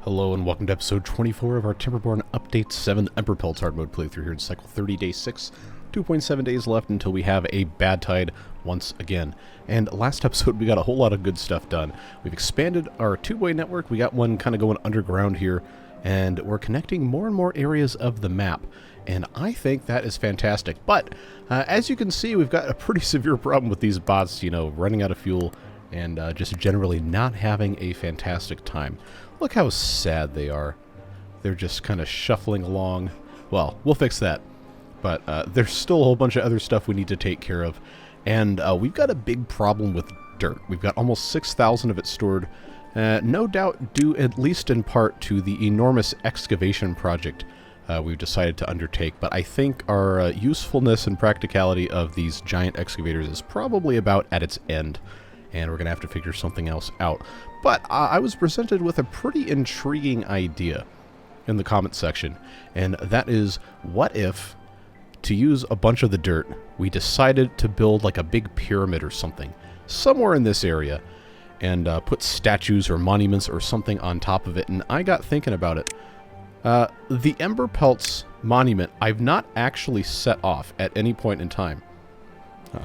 Hello and welcome to episode 24 of our Timberborn Update 7 Emberpelts hard mode playthrough here in cycle 30, day 6. 2.7 days left until we have a bad tide once again. And last episode we got a whole lot of good stuff done. We've expanded our two-way network. We got one kind of going underground here, and we're connecting more and more areas of the map. And I think that is fantastic. But as you can see, we've got a pretty severe problem with these bots, running out of fuel and just generally not having a fantastic time. Look how sad they are. They're just kind of shuffling along. Well, we'll fix that. But there's still a whole bunch of other stuff we need to take care of. And we've got a big problem with dirt. We've got almost 6,000 of it stored. No doubt due at least in part to the enormous excavation project we've decided to undertake. But I think our usefulness and practicality of these giant excavators is probably about at its end. And we're going to have to figure something else out. But I was presented with a pretty intriguing idea in the comments section. And that is, what if, to use a bunch of the dirt, we decided to build like a big pyramid or something somewhere in this area and put statues or monuments or something on top of it. And I got thinking about it. The Emberpelts monument I've not actually set off at any point in time.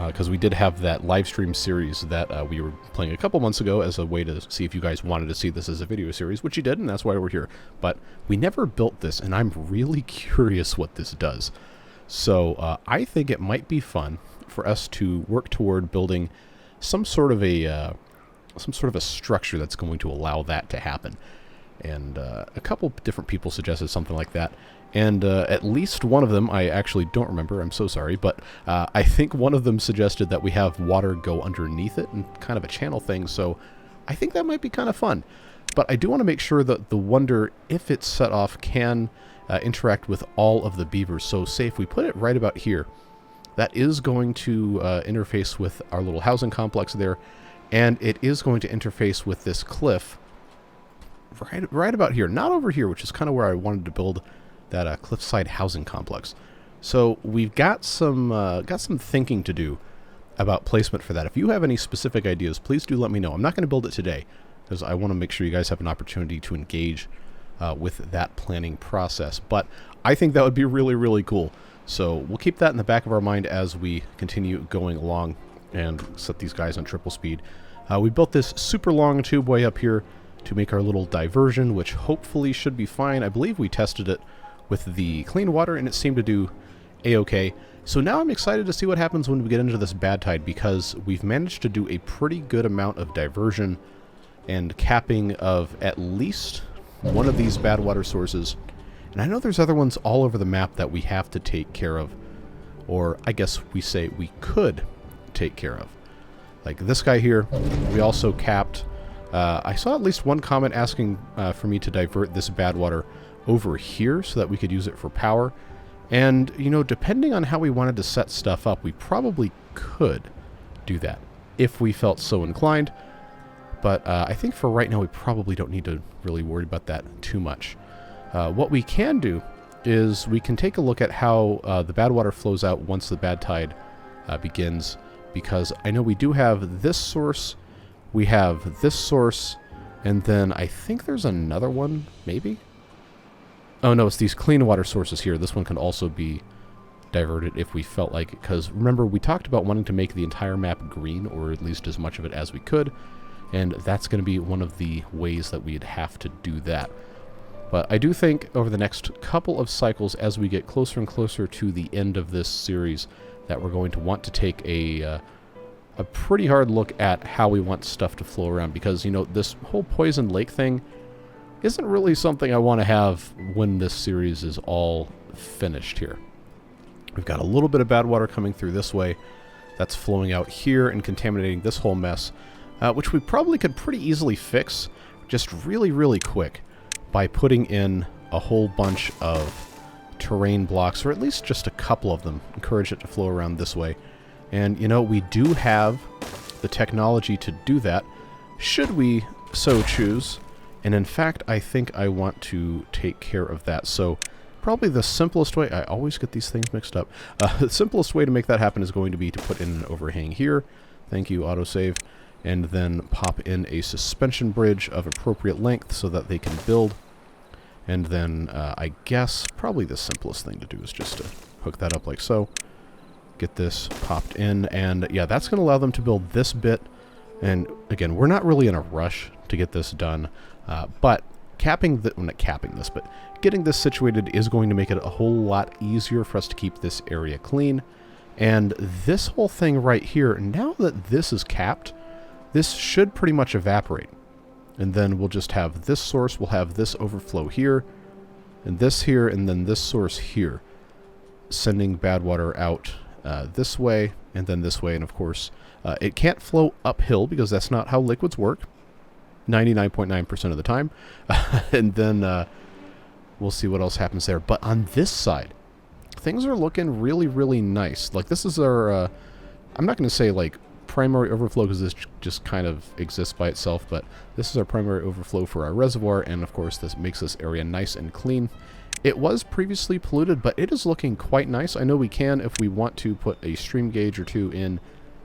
Because we did have that live stream series that we were playing a couple months ago as a way to see if you guys wanted to see this as a video series, which you did, and that's why we're here. But we never built this, and I'm really curious what this does. So I think it might be fun for us to work toward building some sort of a structure that's going to allow that to happen. And a couple different people suggested something like that. And at least one of them, I actually don't remember, I'm so sorry, but I think one of them suggested that we have water go underneath it and kind of a channel thing, so I think that might be kind of fun. But I do want to make sure that the Wonder, if it's set off, can interact with all of the beavers. So say if we put it right about here, that is going to interface with our little housing complex there, and it is going to interface with this cliff right about here. Not over here, which is kind of where I wanted to build that cliffside housing complex. So we've got some thinking to do about placement for that. If you have any specific ideas, please do let me know. I'm not going to build it today because I want to make sure you guys have an opportunity to engage with that planning process. But I think that would be really, really cool. So we'll keep that in the back of our mind as we continue going along and set these guys on triple speed. We built this super long tubeway up here to make our little diversion, which hopefully should be fine. I believe we tested it with the clean water, and it seemed to do a-okay. So now I'm excited to see what happens when we get into this bad tide, because we've managed to do a pretty good amount of diversion and capping of at least one of these bad water sources. And I know there's other ones all over the map that we have to take care of, or I guess we say we could take care of. Like this guy here, we also capped. I saw at least one comment asking for me to divert this bad water over here so that we could use it for power. And, depending on how we wanted to set stuff up, we probably could do that if we felt so inclined. But I think for right now, we probably don't need to really worry about that too much. What we can do is we can take a look at how the bad water flows out once the bad tide begins, because I know we do have this source, we have this source, and then I think there's another one, maybe? Oh no, it's these clean water sources here. This one can also be diverted if we felt like it, because remember, we talked about wanting to make the entire map green, or at least as much of it as we could, and that's going to be one of the ways that we'd have to do that. But I do think over the next couple of cycles, as we get closer and closer to the end of this series, that we're going to want to take a pretty hard look at how we want stuff to flow around, because, this whole poison lake thing isn't really something I want to have when this series is all finished here. We've got a little bit of bad water coming through this way that's flowing out here and contaminating this whole mess, which we probably could pretty easily fix just really, really quick by putting in a whole bunch of terrain blocks, or at least just a couple of them. Encourage it to flow around this way. And, we do have the technology to do that, should we so choose. And in fact, I think I want to take care of that. So probably the simplest way, I always get these things mixed up. The simplest way to make that happen is going to be to put in an overhang here. Thank you, autosave. And then pop in a suspension bridge of appropriate length so that they can build And then I guess probably the simplest thing to do is just to hook that up like so. Get this popped in, and yeah, that's going to allow them to build this bit. And again, we're not really in a rush to get this done, but capping the, well, not capping this, but getting this situated is going to make it a whole lot easier for us to keep this area clean. And this whole thing right here, now that this is capped, this should pretty much evaporate. And then we'll just have this source, we'll have this overflow here, and this here, and then this source here, sending bad water out this way, and then this way, and of course, it can't flow uphill because that's not how liquids work, 99.9% of the time. And then we'll see what else happens there. But on this side, things are looking really, really nice. Like, this is our, I'm not going to say, like, primary overflow because this just kind of exists by itself, but this is our primary overflow for our reservoir, and of course this makes this area nice and clean. It was previously polluted, but it is looking quite nice. I know we can, if we want to, put a stream gauge or two in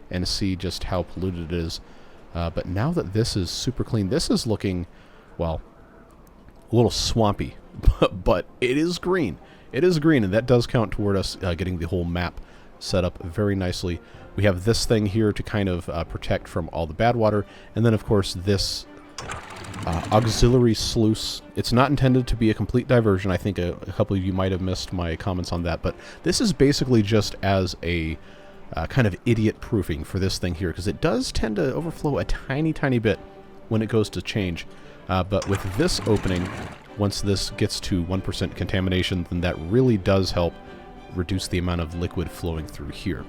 and see just how polluted it is. But now that this is super clean, this is looking, well, a little swampy, but it is green. It is green, and that does count toward us getting the whole map set up very nicely. We have this thing here to kind of protect from all the bad water, and then of course this auxiliary sluice. It's not intended to be a complete diversion. I think a couple of you might have missed my comments on that, but this is basically just as a kind of idiot proofing for this thing here, because it does tend to overflow a tiny, tiny bit when it goes to change. But with this opening, once this gets to 1% contamination, then that really does help reduce the amount of liquid flowing through here.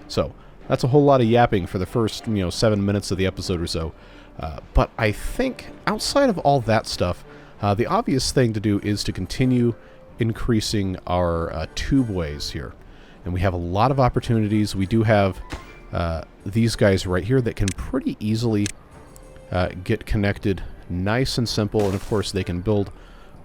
So that's a whole lot of yapping for the first 7 minutes of the episode or so. But I think outside of all that stuff, the obvious thing to do is to continue increasing our tubeways here. And we have a lot of opportunities. We do have these guys right here that can pretty easily get connected nice and simple. And of course they can build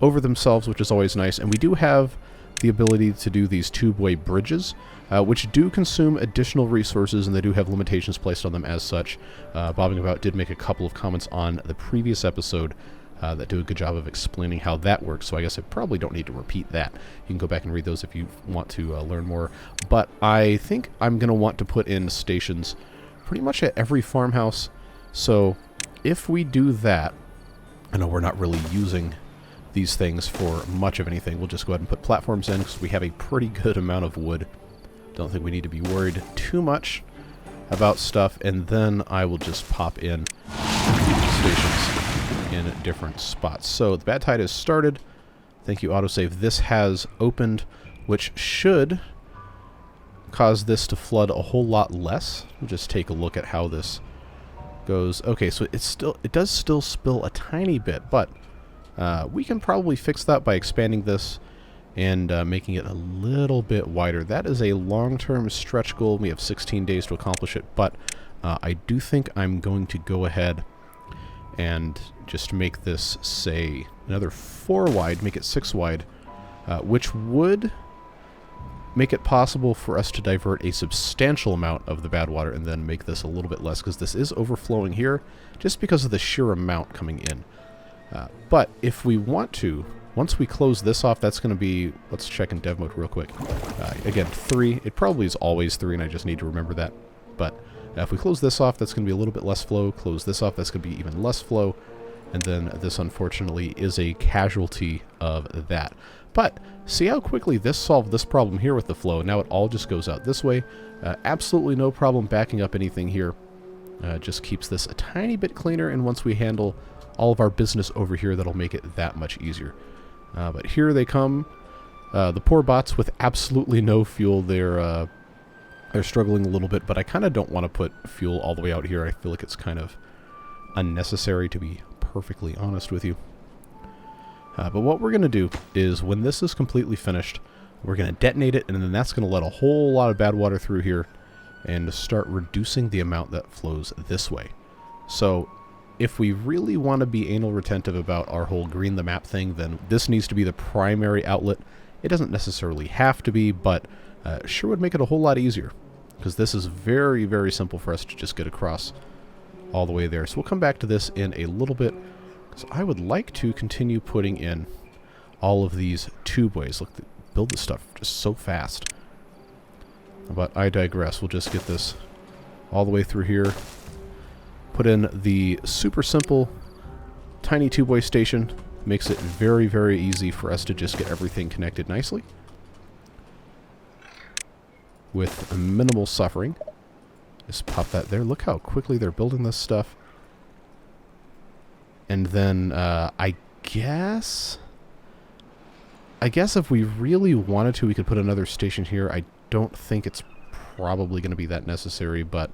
over themselves, which is always nice. And we do have the ability to do these tubeway bridges, which do consume additional resources, and they do have limitations placed on them as such. Bobbing About did make a couple of comments on the previous episode that do a good job of explaining how that works, so I guess I probably don't need to repeat that. You can go back and read those if you want to learn more. But I think I'm going to want to put in stations pretty much at every farmhouse. So if we do that, I know we're not really using these things for much of anything. We'll just go ahead and put platforms in because we have a pretty good amount of wood. Don't think we need to be worried too much about stuff. And then I will just pop in stations in different spots. So the bad tide has started. Thank you, autosave. This has opened, which should cause this to flood a whole lot less. We'll just take a look at how this goes. Okay, so it does still spill a tiny bit, but we can probably fix that by expanding this and making it a little bit wider. That is a long-term stretch goal. We have 16 days to accomplish it, but I do think I'm going to go ahead and just make this, say, another 4 wide, make it 6 wide, which would make it possible for us to divert a substantial amount of the bad water and then make this a little bit less, because this is overflowing here just because of the sheer amount coming in. But if we want to, once we close this off, that's going to be, let's check in dev mode real quick. Again, 3. It probably is always 3, and I just need to remember that. But if we close this off, that's going to be a little bit less flow. Close this off, that's going to be even less flow. And then this, unfortunately, is a casualty of that. But see how quickly this solved this problem here with the flow. Now it all just goes out this way. Absolutely no problem backing up anything here. Just keeps this a tiny bit cleaner, and once we handle all of our business over here, that'll make it that much easier. But here they come. The poor bots with absolutely no fuel. They're struggling a little bit, but I kind of don't want to put fuel all the way out here. I feel like it's kind of unnecessary, to be perfectly honest with you. But what we're going to do is, when this is completely finished, we're going to detonate it, and then that's going to let a whole lot of bad water through here and start reducing the amount that flows this way. So if we really want to be anal retentive about our whole green the map thing, then this needs to be the primary outlet. It doesn't necessarily have to be, but sure would make it a whole lot easier, because this is very, very simple for us to just get across all the way there. So we'll come back to this in a little bit, because I would like to continue putting in all of these tubeways. Look, they build this stuff just so fast. But I digress. We'll just get this all the way through here. Put in the super simple tiny tubeway station. Makes it very, very easy for us to just get everything connected nicely with minimal suffering. Just pop that there. Look how quickly they're building this stuff. And then I guess if we really wanted to, we could put another station here. I don't think it's probably going to be that necessary, but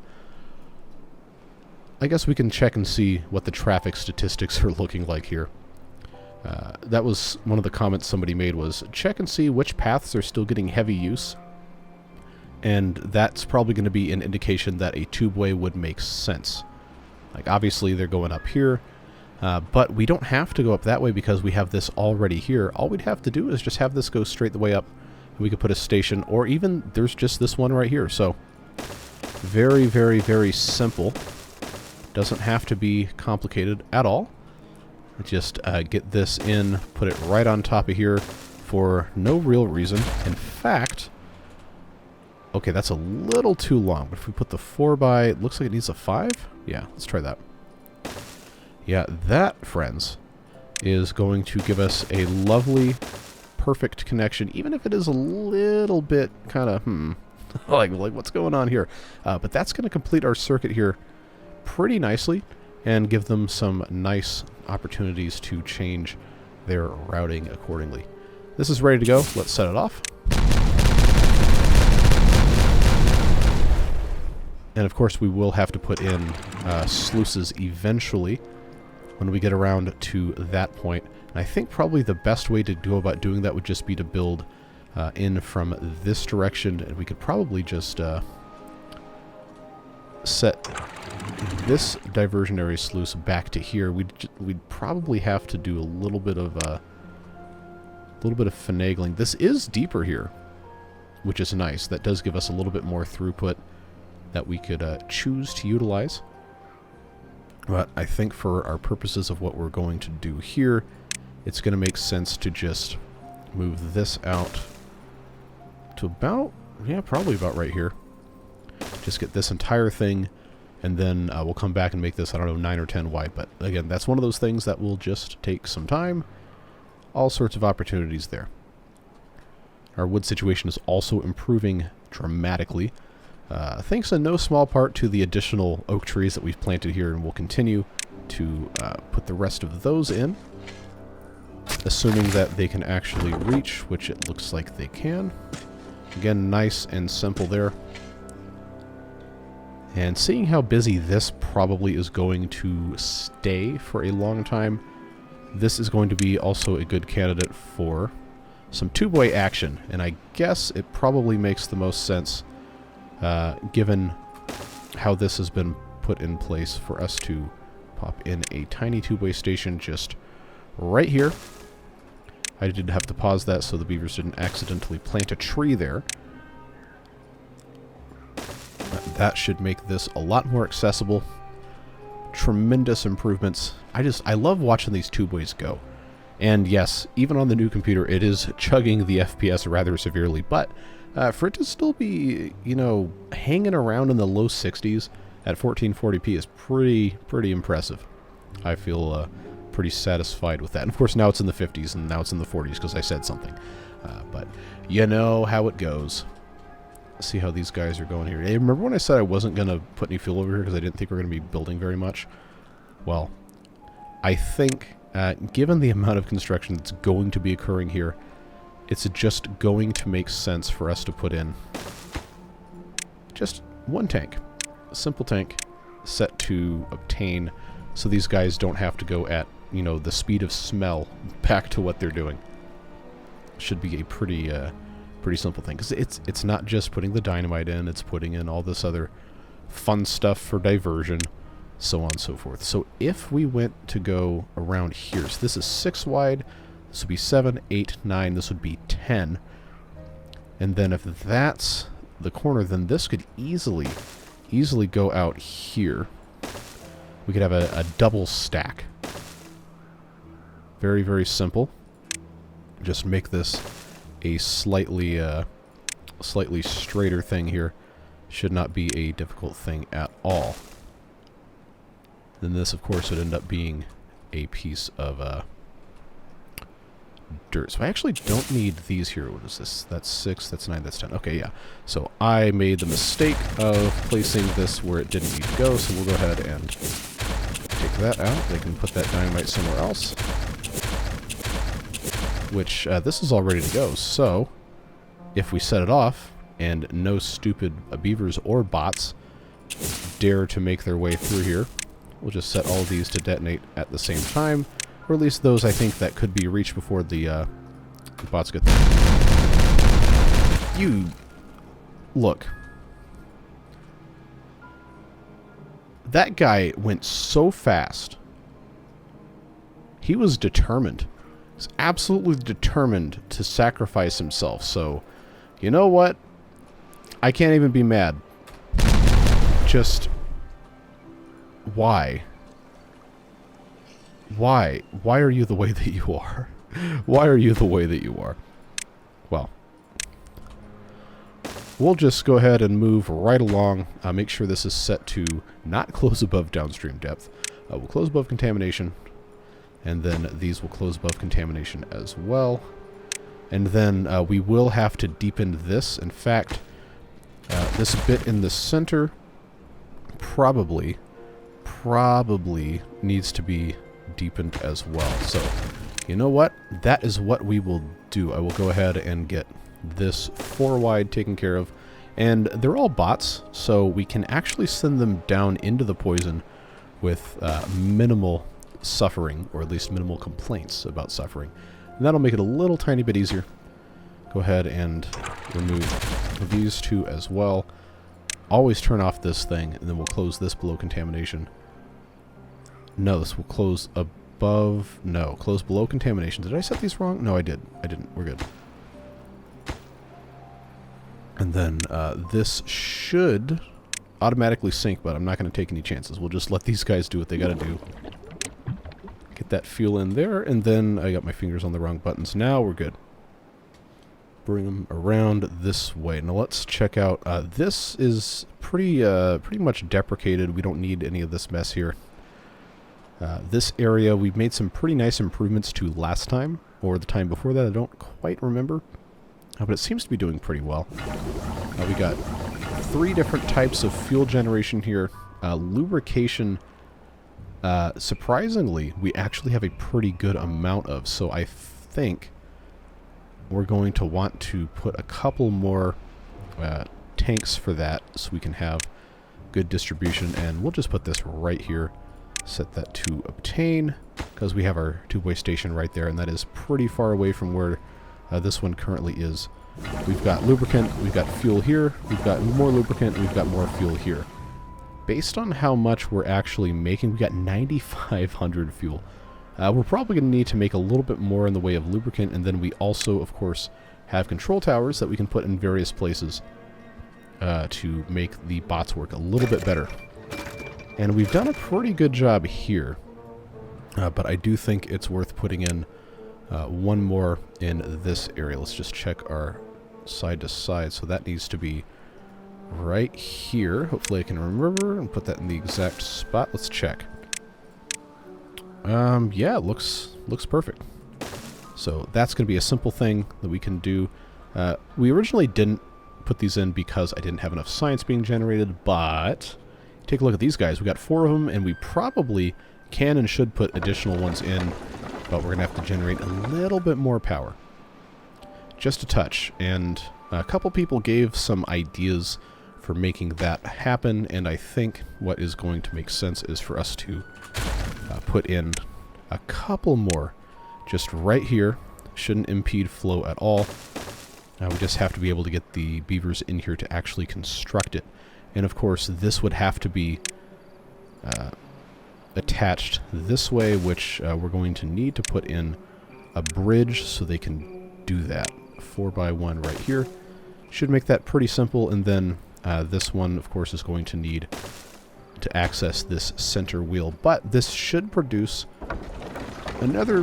I guess we can check and see what the traffic statistics are looking like here. That was one of the comments somebody made, was check and see which paths are still getting heavy use. And that's probably going to be an indication that a tubeway would make sense. Like, obviously they're going up here, but we don't have to go up that way because we have this already here. All we'd have to do is just have this go straight the way up. And we could put a station, or even there's just this one right here. So very, very, very simple. Doesn't have to be complicated at all. Just get this in, put it right on top of here for no real reason. In fact, okay, that's a little too long, but if we put the 4x, it looks like it needs a 5. Yeah, let's try that. Yeah, that, friends, is going to give us a lovely, perfect connection, even if it is a little bit kind of, like what's going on here? But that's going to complete our circuit here pretty nicely and give them some nice opportunities to change their routing accordingly. This is ready to go. Let's set it off. And of course we will have to put in sluices eventually when we get around to that point. And I think probably the best way to go about doing that would just be to build in from this direction, and we could probably just set this diversionary sluice back to here. We'd probably have to do a little bit of finagling. This is deeper here, which is nice. That does give us a little bit more throughput that we could choose to utilize. But I think for our purposes of what we're going to do here, it's going to make sense to just move this out to about, yeah, probably about right here. Just get this entire thing, and then we'll come back and make this, I don't know, 9 or 10 wide. But again, that's one of those things that will just take some time. All sorts of opportunities there. Our wood situation is also improving dramatically. Thanks in no small part to the additional oak trees that we've planted here, and we'll continue to put the rest of those in, assuming that they can actually reach, which it looks like they can. Again, nice and simple there. And seeing how busy this probably is going to stay for a long time, this is going to be also a good candidate for some tubeway action. And I guess it probably makes the most sense, given how this has been put in place, for us to pop in a tiny tubeway station just right here. I did have to pause that so the beavers didn't accidentally plant a tree there. That should make this a lot more accessible. Tremendous improvements. I love watching these tubeways go. And yes, even on the new computer, it is chugging the FPS rather severely, but for it to still be, you know, hanging around in the low 60s at 1440p is pretty impressive. I feel pretty satisfied with that. And of course, now it's in the 50s, and now it's in the 40s because I said something. But you know how it goes. See how these guys are going here. Hey, remember when I said I wasn't going to put any fuel over here because I didn't think we were going to be building very much? Well, I think, given the amount of construction that's going to be occurring here, it's just going to make sense for us to put in just one tank. A simple tank set to obtain, so these guys don't have to go at, you know, the speed of smell back to what they're doing. Should be a pretty simple thing, because it's not just putting the dynamite in, it's putting in all this other fun stuff for diversion, so on and so forth. So if we went to go around here, so this is 6 wide, this would be 7, 8, 9, this would be 10. And then if that's the corner, then this could easily go out here. We could have a double stack. Very, very simple. just make this a slightly straighter thing here. Should not be a difficult thing at all. Then this, of course, would end up being a piece of dirt. So I actually don't need these here. What is this? That's 6, that's 9, that's 10. Okay, yeah. So I made the mistake of placing this where it didn't need to go, so we'll go ahead and take that out. They can put that dynamite somewhere else. Which, this is all ready to go. So, if we set it off, and no stupid beavers or bots dare to make their way through here, we'll just set all of these to detonate at the same time. Or at least those, I think, that could be reached before the bots get there. You... Look. That guy went so fast. He was determined. He's absolutely determined to sacrifice himself. So, you know what? I can't even be mad. Just... Why? Why? Why are you the way that you are? Why are you the way that you are? Well, we'll just go ahead and move right along. Make sure this is set to not close above downstream depth. We'll close above contamination, and then these will close above contamination as well. And then we will have to deepen this. In fact, this bit in the center probably needs to be deepened as well. So, you know what? That is what we will do. I will go ahead and get this 4 wide taken care of. And they're all bots, so we can actually send them down into the poison with minimal suffering, or at least minimal complaints about suffering. And that'll make it a little tiny bit easier. Go ahead and remove these 2 as well. Always turn off this thing, and then we'll close this below contamination. No, this will close above... No, close below contamination. Did I set these wrong? No, I did. I didn't. We're good. And then this should automatically sync, but I'm not going to take any chances. We'll just let these guys do what they got to do. Get that fuel in there, and then I got my fingers on the wrong buttons. Now we're good. Bring them around this way. Now let's check out. This is pretty much deprecated. We don't need any of this mess here. This area, we've made some pretty nice improvements to last time, or the time before that. I don't quite remember. But it seems to be doing pretty well. We got 3 different types of fuel generation here. Lubrication, surprisingly, we actually have a pretty good amount of. So I think we're going to want to put a couple more tanks for that so we can have good distribution. And we'll just put this right here. Set that to obtain, because we have our tube-way station right there, and that is pretty far away from where this one currently is. We've got lubricant, we've got fuel here, we've got more lubricant, we've got more fuel here. Based on how much we're actually making, we got 9,500 fuel. We're probably going to need to make a little bit more in the way of lubricant, and then we also, of course, have control towers that we can put in various places to make the bots work a little bit better. And we've done a pretty good job here, but I do think it's worth putting in one more in this area. Let's just check our side to side. So that needs to be right here. Hopefully I can remember and put that in the exact spot. Let's check. Yeah, it looks perfect. So that's going to be a simple thing that we can do. We originally didn't put these in because I didn't have enough science being generated, but take a look at these guys. We got 4 of them, and we probably can and should put additional ones in, but we're going to have to generate a little bit more power. Just a touch. And a couple people gave some ideas for making that happen, and I think what is going to make sense is for us to put in a couple more just right here. Shouldn't impede flow at all. We just have to be able to get the beavers in here to actually construct it. And of course, this would have to be attached this way, which we're going to need to put in a bridge so they can do that. 4x1 right here. Should make that pretty simple. And then this one, of course, is going to need to access this center wheel. But this should produce another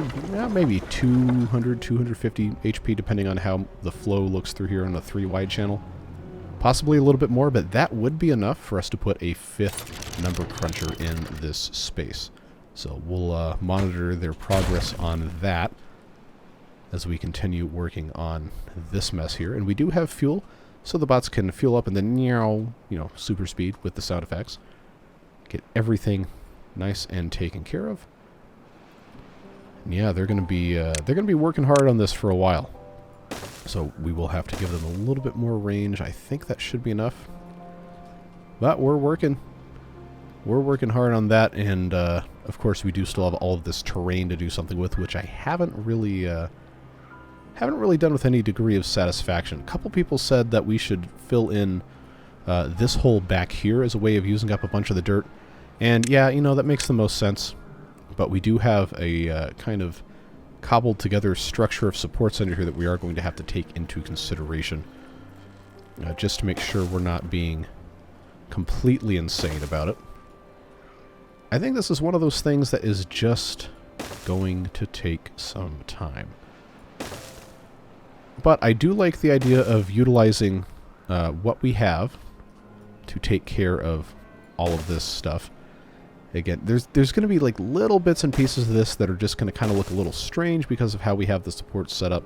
maybe 200, 250 HP, depending on how the flow looks through here on a 3-wide channel. Possibly a little bit more, but that would be enough for us to put a 5th number cruncher in this space. So we'll monitor their progress on that as we continue working on this mess here. And we do have fuel, so the bots can fuel up and then, super speed with the sound effects. Get everything nice and taken care of. And yeah, they're gonna be working hard on this for a while. So we will have to give them a little bit more range. I think that should be enough. But we're working hard on that, and of course we do still have all of this terrain to do something with, which I haven't really done with any degree of satisfaction. A couple people said that we should fill in this hole back here as a way of using up a bunch of the dirt. And yeah, that makes the most sense. But we do have a kind of cobbled together structure of supports under here that we are going to have to take into consideration. Just to make sure we're not being completely insane about it. I think this is one of those things that is just going to take some time. But I do like the idea of utilizing what we have to take care of all of this stuff. Again, there's going to be like little bits and pieces of this that are just going to kind of look a little strange because of how we have the support set up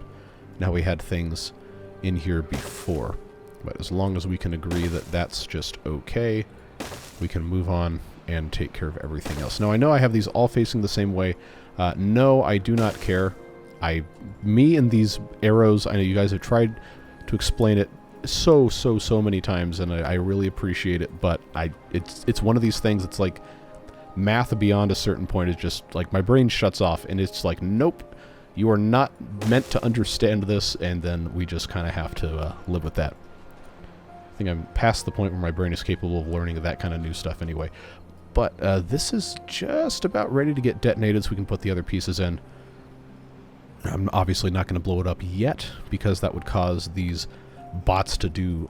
and how we had things in here before. But as long as we can agree that that's just okay, we can move on and take care of everything else. Now, I know I have these all facing the same way. No, I do not care. Me and these arrows, I know you guys have tried to explain it so many times, and I really appreciate it, but it's one of these things. It's like math beyond a certain point is just like my brain shuts off, and it's like, nope, you are not meant to understand this, and then we just kind of have to live with that. I think I'm past the point where my brain is capable of learning that kind of new stuff anyway. But this is just about ready to get detonated so we can put the other pieces in. I'm obviously not going to blow it up yet, because that would cause these bots to do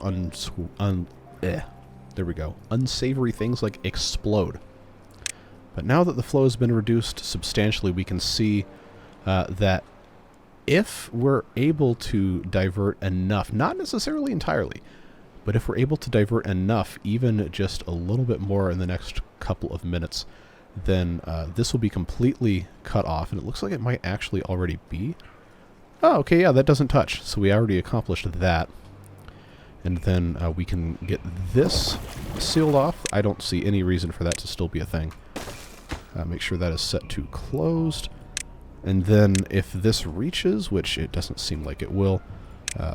there we go, unsavory things like explode. But now that the flow has been reduced substantially, we can see that if we're able to divert enough, not necessarily entirely, but if we're able to divert enough, even just a little bit more in the next couple of minutes, then this will be completely cut off, and it looks like it might actually already be. Oh, okay, yeah, that doesn't touch, so we already accomplished that. And then we can get this sealed off. I don't see any reason for that to still be a thing. Make sure that is set to closed. And then if this reaches, which it doesn't seem like it will,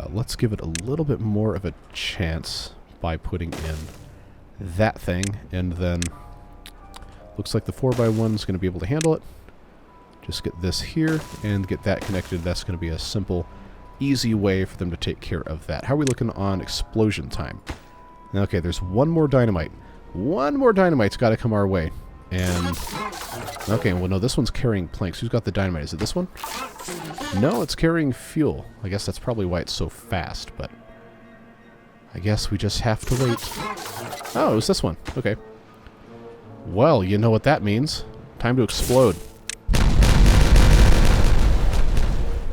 let's give it a little bit more of a chance by putting in that thing. And then looks like the 4x1 is going to be able to handle it. Just get this here and get that connected. That's going to be a simple, easy way for them to take care of that. How are we looking on explosion time? Okay, there's one more dynamite. One more dynamite's got to come our way. And, okay, well, no, this one's carrying planks. Who's got the dynamite? Is it this one? No, it's carrying fuel. I guess that's probably why it's so fast, but I guess we just have to wait. Oh, it was this one. Okay. Well, you know what that means. Time to explode.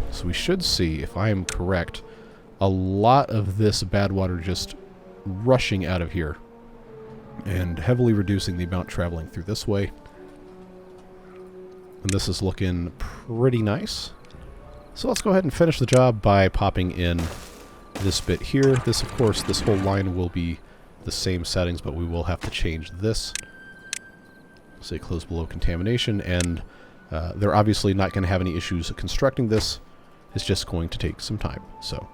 So we should see, if I am correct, a lot of this bad water just rushing out of here and heavily reducing the amount traveling through this way. And this is looking pretty nice. So let's go ahead and finish the job by popping in this bit here. This, of course, this whole line will be the same settings, but we will have to change this. Say close below contamination, and they're obviously not going to have any issues constructing this. It's just going to take some time. So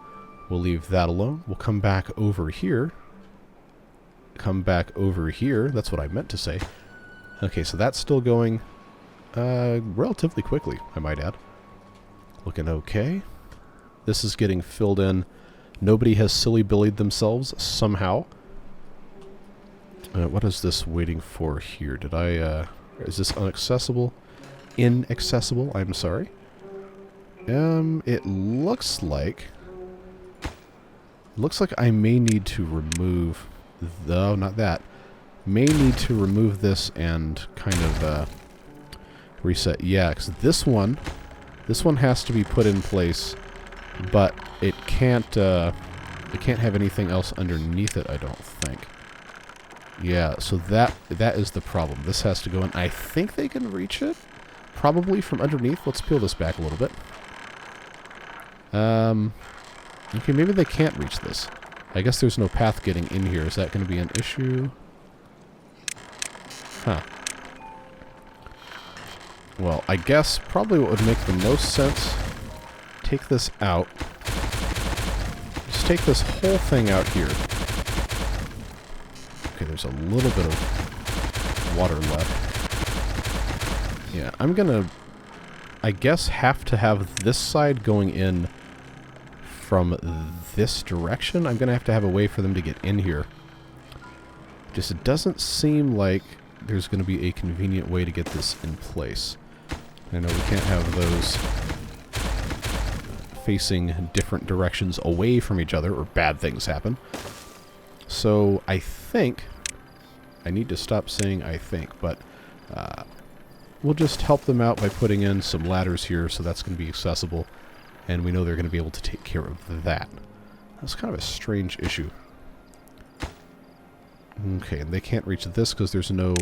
we'll leave that alone. We'll come back over here. That's what I meant to say. Okay, so that's still going relatively quickly, I might add. Looking okay. This is getting filled in. Nobody has silly-billied themselves somehow. What is this waiting for here? Did I... is this inaccessible? Inaccessible, I'm sorry. It looks like... Looks like I may need to remove... Though, not that. May need to remove this and kind of Reset. Yeah, because this one has to be put in place, but it can't have anything else underneath it, I don't think. Yeah, so that is the problem. This has to go in. I think they can reach it, probably from underneath. Let's peel this back a little bit. Okay, maybe they can't reach this. I guess there's no path getting in here. Is that going to be an issue? Huh. Well, I guess probably what would make the most sense, take this out. Just take this whole thing out here. Okay, there's a little bit of water left. Yeah, I'm gonna, I guess, have to have this side going in from this direction. I'm gonna have to have a way for them to get in here. Just, it doesn't seem like there's gonna be a convenient way to get this in place. I know we can't have those facing different directions away from each other or bad things happen. So I think, I need to stop saying I think, but we'll just help them out by putting in some ladders here, so that's going to be accessible, and we know they're going to be able to take care of that. That's kind of a strange issue. Okay, and they can't reach this because there's no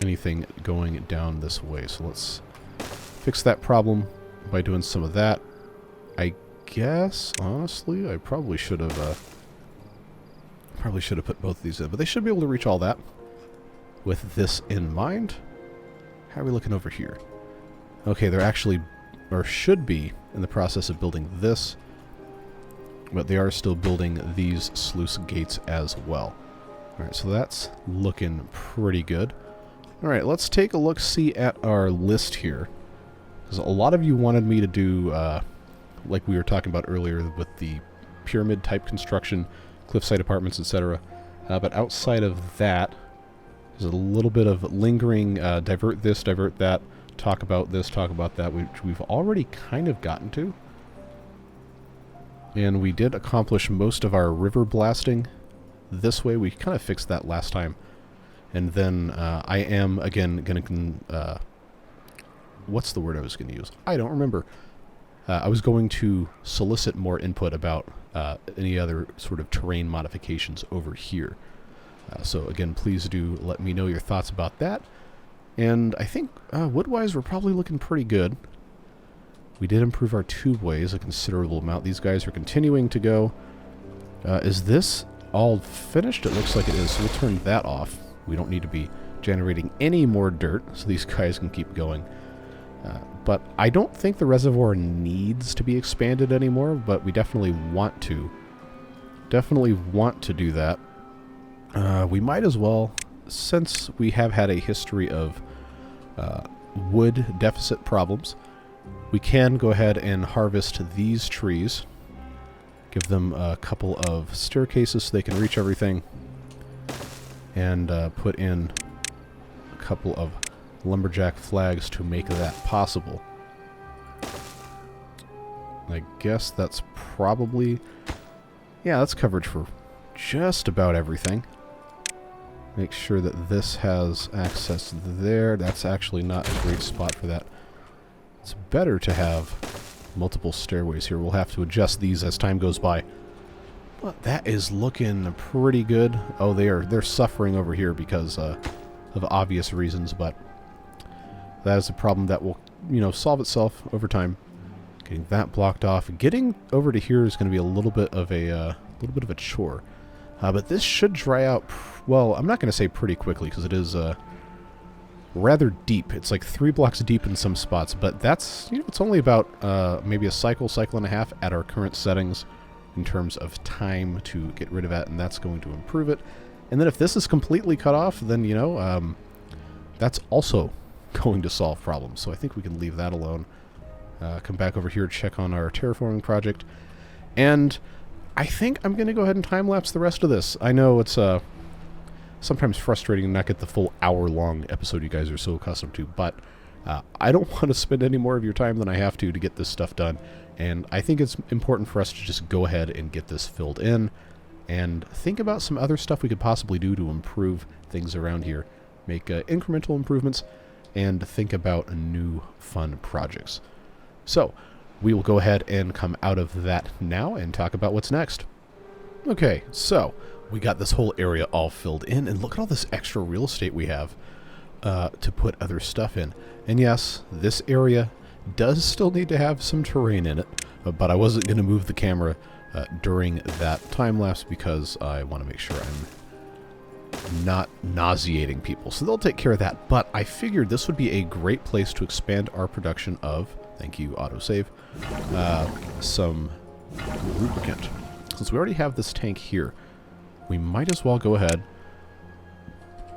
anything going down this way, so let's fix that problem by doing some of that. I guess, honestly, I probably should have put both of these in, but they should be able to reach all that with this in mind. How are we looking over here? Okay, they're actually, or should be, in the process of building this, but they are still building these sluice gates as well. Alright, so that's looking pretty good. Alright, let's take a look-see at our list here. Because a lot of you wanted me to do, like we were talking about earlier with the pyramid-type construction, cliffside apartments, etc. But outside of that, there's a little bit of lingering divert this, divert that, talk about this, talk about that, which we've already kind of gotten to. And we did accomplish most of our river blasting this way. We kind of fixed that last time. And then I am, again, going to... what's the word I was going to use? I don't remember. I was going to solicit more input about any other sort of terrain modifications over here. So again, please do let me know your thoughts about that. And I think wood-wise we're probably looking pretty good. We did improve our tubeways a considerable amount. These guys are continuing to go. Is this all finished? It looks like it is, so we'll turn that off. We don't need to be generating any more dirt, so these guys can keep going. But I don't think the reservoir needs to be expanded anymore, but we definitely want to. Definitely want to do that. We might as well, since we have had a history of wood deficit problems, we can go ahead and harvest these trees. Give them a couple of staircases so they can reach everything. And put in a couple of lumberjack flags to make that possible. I guess that's probably... yeah, that's coverage for just about everything. Make sure that this has access there. That's actually not a great spot for that. It's better to have multiple stairways here. We'll have to adjust these as time goes by. But that is looking pretty good. Oh, they're suffering over here because of obvious reasons, but that is a problem that will, solve itself over time. Getting that blocked off. Getting over to here is going to be a little bit of a chore. But this should dry out, well, I'm not going to say pretty quickly because it is rather deep. It's like 3 blocks deep in some spots, but that's, it's only about maybe a cycle and a half at our current settings in terms of time to get rid of that, and that's going to improve it. And then if this is completely cut off, then, that's also going to solve problems. So I think we can leave that alone. Come back over here, check on our terraforming project. And I think I'm going to go ahead and time-lapse the rest of this. I know it's sometimes frustrating to not get the full hour-long episode you guys are so accustomed to, but I don't want to spend any more of your time than I have to get this stuff done. And I think it's important for us to just go ahead and get this filled in and think about some other stuff we could possibly do to improve things around here. Make incremental improvements. and think about new fun projects. So we will go ahead and come out of that now and talk about what's next. Okay, so we got this whole area all filled in, and look at all this extra real estate we have to put other stuff in. And yes, this area does still need to have some terrain in it, but I wasn't going to move the camera during that time lapse because I want to make sure I'm not nauseating people. So they'll take care of that, but I figured this would be a great place to expand our production of, thank you, autosave, some lubricant. Since we already have this tank here, we might as well go ahead,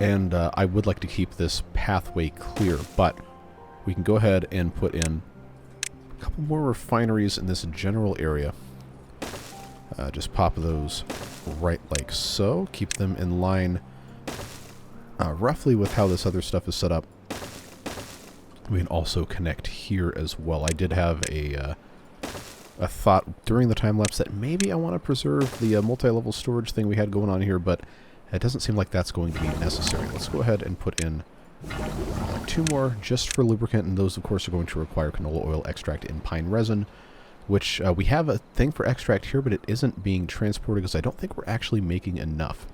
and I would like to keep this pathway clear, but we can go ahead and put in a couple more refineries in this general area. Just pop those right like so. Keep them in line roughly with how this other stuff is set up. We can also connect here as well. I did have a thought during the time lapse that maybe I want to preserve the multi-level storage thing we had going on here, but it doesn't seem like that's going to be necessary. Let's go ahead and put in 2 more just for lubricant, and those of course are going to require canola oil extract in pine resin, which we have a thing for extract here, but it isn't being transported because I don't think we're actually making enough.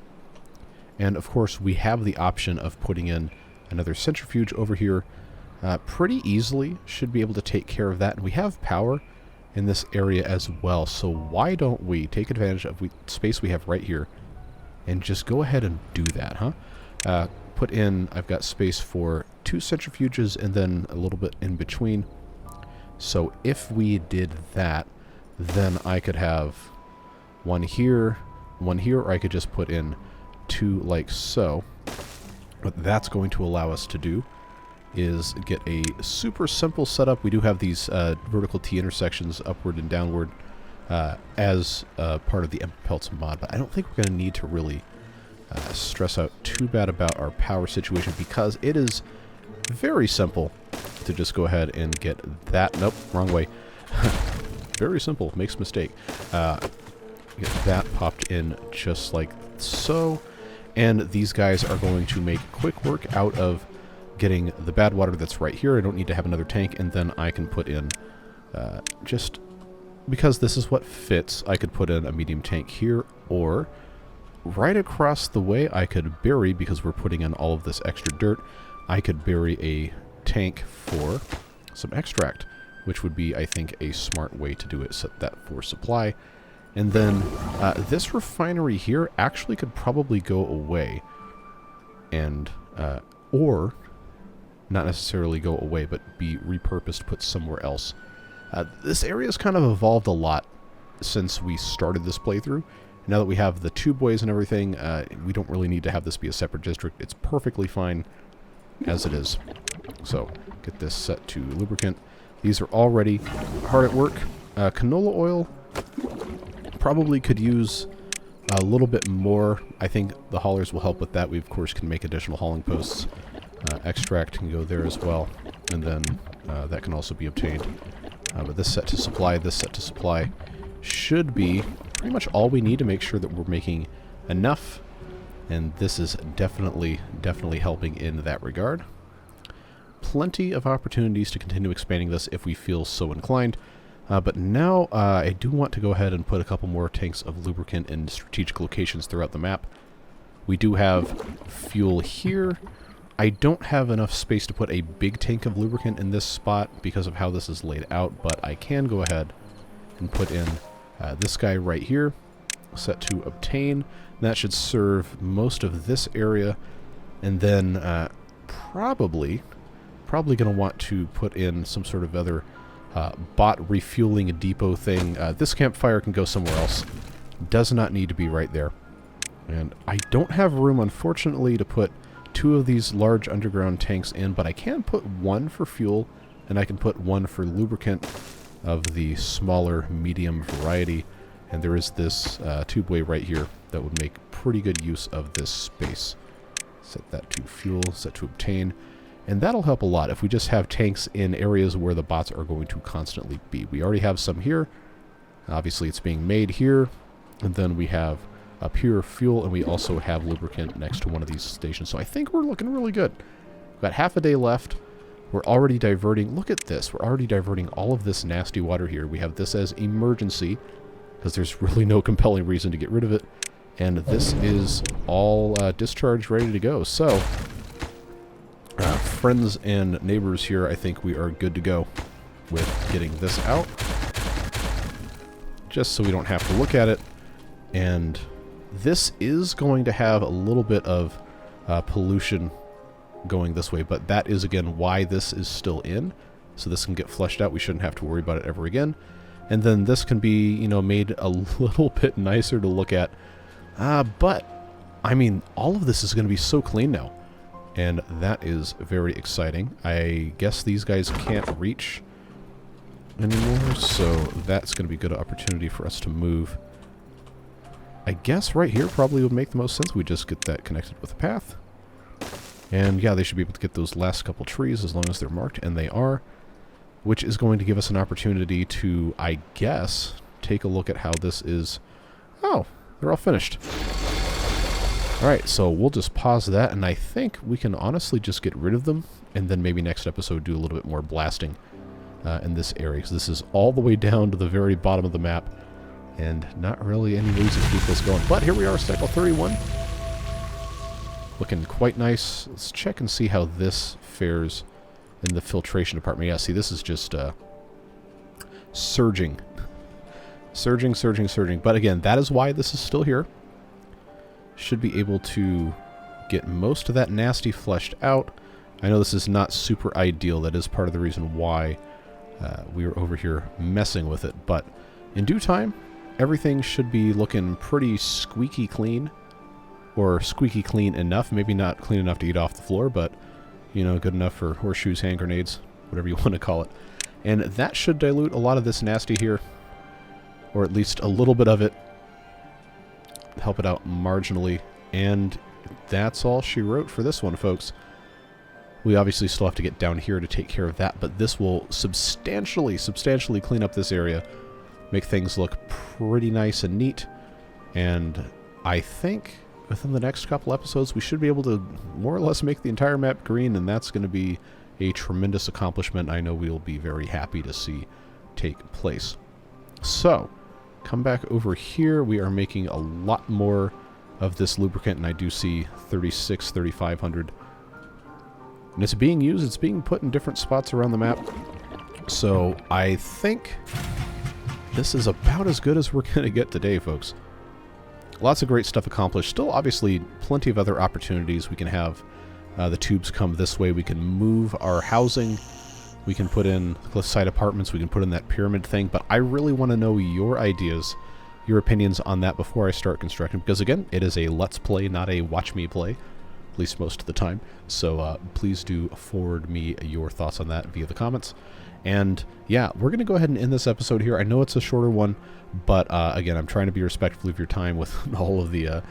And of course we have the option of putting in another centrifuge over here pretty easily. Should be able to take care of that, and we have power in this area as well, so why don't we take advantage of space we have right here and just go ahead and do that, huh? Put in, I've got space for 2 centrifuges and then a little bit in between. So if we did that, then I could have one here, or I could just put in 2 like so. What that's going to allow us to do is get a super simple setup. We do have these vertical T intersections upward and downward as part of the Emberpelts mod, but I don't think we're going to need to really stress out too bad about our power situation because it is very simple to just go ahead and get that. Nope, wrong way. Very simple, makes a mistake. Get that popped in just like so, and these guys are going to make quick work out of getting the bad water that's right here. I don't need to have another tank, and then I can put in just because this is what fits, I could put in a medium tank here, or right across the way I could bury, because we're putting in all of this extra dirt, I could bury a tank for some extract, which would be, I think, a smart way to do it. Set that for supply. And then this refinery here actually could probably go away, and or not necessarily go away, but be repurposed, put somewhere else. This area has kind of evolved a lot since we started this playthrough. Now that we have the tubeways and everything, we don't really need to have this be a separate district. It's perfectly fine as it is. So, get this set to lubricant. These are already hard at work. Canola oil probably could use a little bit more. I think the haulers will help with that. We, of course, can make additional hauling posts. Extract can go there as well, and then that can also be obtained. But this set to supply should be pretty much all we need to make sure that we're making enough, and this is definitely helping in that regard. Plenty of opportunities to continue expanding this if we feel so inclined, but now I do want to go ahead and put a couple more tanks of lubricant in strategic locations throughout the map. We do have fuel here. I don't have enough space to put a big tank of lubricant in this spot because of how this is laid out, but I can go ahead and put in this guy right here, set to obtain. That should serve most of this area, and then probably going to want to put in some sort of other bot refueling depot thing. This campfire can go somewhere else. Does not need to be right there. And I don't have room, unfortunately, to put 2 of these large underground tanks in, but I can put 1 for fuel, and I can put 1 for lubricant of the smaller medium variety. And there is this tubeway right here that would make pretty good use of this space. Set that to fuel, set to obtain. And that'll help a lot if we just have tanks in areas where the bots are going to constantly be. We already have some here. Obviously it's being made here. And then we have up here fuel, and we also have lubricant next to one of these stations. So I think we're looking really good. We've got half a day left. We're already diverting, look at this, we're already diverting all of this nasty water here. We have this as emergency, because there's really no compelling reason to get rid of it. And this is all discharged, ready to go. So, friends and neighbors here, I think we are good to go with getting this out. Just so we don't have to look at it. And this is going to have a little bit of pollution going this way, but that is, again, why this is still in. So this can get flushed out. We shouldn't have to worry about it ever again. And then this can be, you know, made a little bit nicer to look at. But, I mean, all of this is going to be so clean now. And that is very exciting. I guess these guys can't reach anymore, so that's going to be a good opportunity for us to move. I guess right here probably would make the most sense. We just get that connected with a path. And yeah, they should be able to get those last couple trees as long as they're marked, and they are. Which is going to give us an opportunity to, I guess, take a look at how this is. Oh, they're all finished. Alright, so we'll just pause that, and I think we can honestly just get rid of them, and then maybe next episode do a little bit more blasting in this area, because this is all the way down to the very bottom of the map, and not really any reason to keep this going. But here we are, cycle 31. Looking quite nice. Let's check and see how this fares in the filtration department. Yeah, see, this is just surging. Surging, surging, surging. But again, that is why this is still here. Should be able to get most of that nasty flushed out. I know this is not super ideal. That is part of the reason why we are over here messing with it. But in due time, everything should be looking pretty squeaky clean. Or squeaky clean enough. Maybe not clean enough to eat off the floor, but, you know, good enough for horseshoes, hand grenades, whatever you want to call it. And that should dilute a lot of this nasty here. Or at least a little bit of it. Help it out marginally. And that's all she wrote for this one, folks. We obviously still have to get down here to take care of that, but this will substantially clean up this area. Make things look pretty nice and neat. And I think within the next couple episodes, we should be able to more or less make the entire map green, and that's going to be a tremendous accomplishment I know we'll be very happy to see take place. So, come back over here. We are making a lot more of this lubricant, and I do see 3,500. And it's being used, it's being put in different spots around the map. So, I think this is about as good as we're going to get today, folks. Lots of great stuff accomplished. Still, obviously, plenty of other opportunities. We can have the tubes come this way. We can move our housing. We can put in cliffside apartments. We can put in that pyramid thing. But I really want to know your ideas, your opinions on that before I start constructing. Because, again, it is a let's play, not a watch me play. At least most of the time. So please do forward me your thoughts on that via the comments. And yeah, we're going to go ahead and end this episode here. I know it's a shorter one, but again, I'm trying to be respectful of your time with all the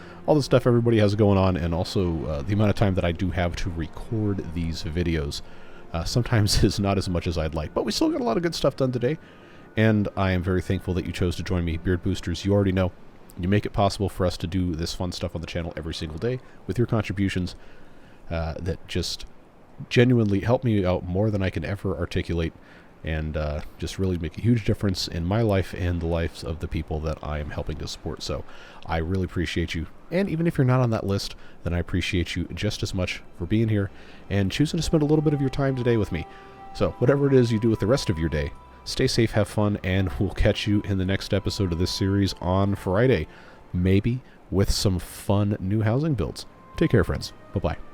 stuff everybody has going on, and also the amount of time that I do have to record these videos. Sometimes is not as much as I'd like, but we still got a lot of good stuff done today, and I am very thankful that you chose to join me. Beard Boosters, you already know, you make it possible for us to do this fun stuff on the channel every single day with your contributions that just genuinely help me out more than I can ever articulate, and just really make a huge difference in my life and the lives of the people that I am helping to support. So I really appreciate you. And even if you're not on that list, then I appreciate you just as much for being here and choosing to spend a little bit of your time today with me. So whatever it is you do with the rest of your day, stay safe, have fun, and we'll catch you in the next episode of this series on Friday. Maybe with some fun new housing builds. Take care, friends. Bye-bye.